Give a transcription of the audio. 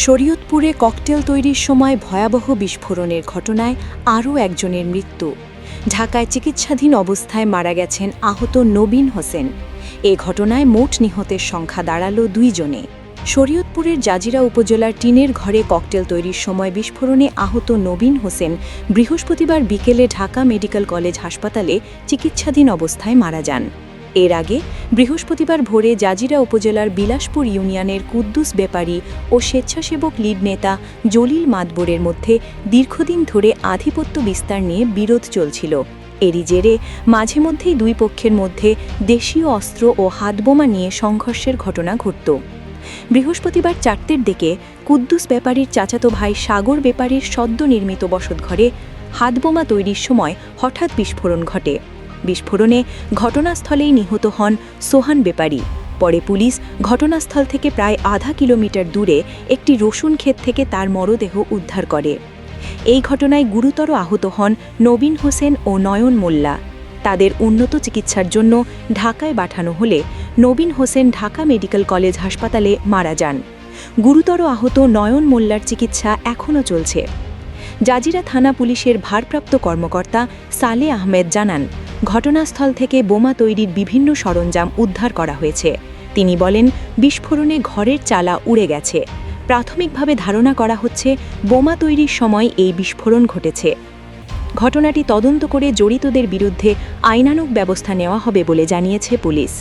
শরীয়তপুরে cocktail তৈরির সময় ভয়াবহ বিস্ফোরণের ঘটনায় আরও একজনের মৃত্যু। ঢাকায় চিকিৎসাধীন অবস্থায় মারা গেছেন আহত নবীন হোসেন। এ ঘটনায় মোট নিহতের সংখ্যা দাঁড়াল 2 জনে। শরীয়তপুরের জাজিরা উপজেলার টিনের ঘরে ককটেল তৈরির সময় বিস্ফোরণে আহত নবীন হোসেন বৃহস্পতিবার বিকেলে ঢাকা মেডিকেল কলেজ হাসপাতালে চিকিৎসাধীন অবস্থায় মারা যান। এর আগে বৃহস্পতিবার ভোরে জাজিরা উপজেলার বিলাসপুর ইউনিয়নের কুদ্দুস বেপারী ও স্বেচ্ছাসেবক লীগ নেতা জলিল মাতবরের মধ্যে দীর্ঘদিন ধরে আধিপত্য বিস্তার নিয়ে বিরোধ চলছিল। এরই জেরে মাঝে মধ্যেই দুই পক্ষের মধ্যে দেশীয় অস্ত্র ও হাতবোমা নিয়ে সংঘর্ষের ঘটনা ঘটত। বৃহস্পতিবার 4টার দিকে কুদ্দুস বেপারীর চাচাতো ভাই সাগর বেপারীর সদ্য নির্মিত বসতঘরে হাতবোমা তৈরির সময় হঠাৎ বিস্ফোরণ ঘটে। বিস্ফোরণে ঘটনাস্থলেই নিহত হন সোহান বেপারী। পরে পুলিশ ঘটনাস্থল থেকে প্রায় আধা কিলোমিটার দূরে একটি রসুন ক্ষেত থেকে তার মরদেহ উদ্ধার করে। এই ঘটনায় গুরুতর আহত হন নবীন হোসেন ও নয়ন মোল্লা। তাদের উন্নত চিকিৎসার জন্য ঢাকায় পাঠানো হলে নবীন হোসেন ঢাকা মেডিকেল কলেজ হাসপাতালে মারা যান। গুরুতর আহত নয়ন মোল্লার চিকিৎসা এখনও চলছে। জাজিরা থানা পুলিশের ভারপ্রাপ্ত কর্মকর্তা সালে আহমেদ জানান, ঘটনাস্থল থেকে বোমা তৈরির বিভিন্ন সরঞ্জাম উদ্ধার করা হয়েছে। তিনি বলেন, বিস্ফোরণে ঘরের চালা উড়ে গেছে। প্রাথমিকভাবে ধারণা করা হচ্ছে বোমা তৈরির সময় এই বিস্ফোরণ ঘটেছে। ঘটনাটি তদন্ত করে জড়িতদের বিরুদ্ধে আইনানুগ ব্যবস্থা নেওয়া হবে বলে জানিয়েছে পুলিশ।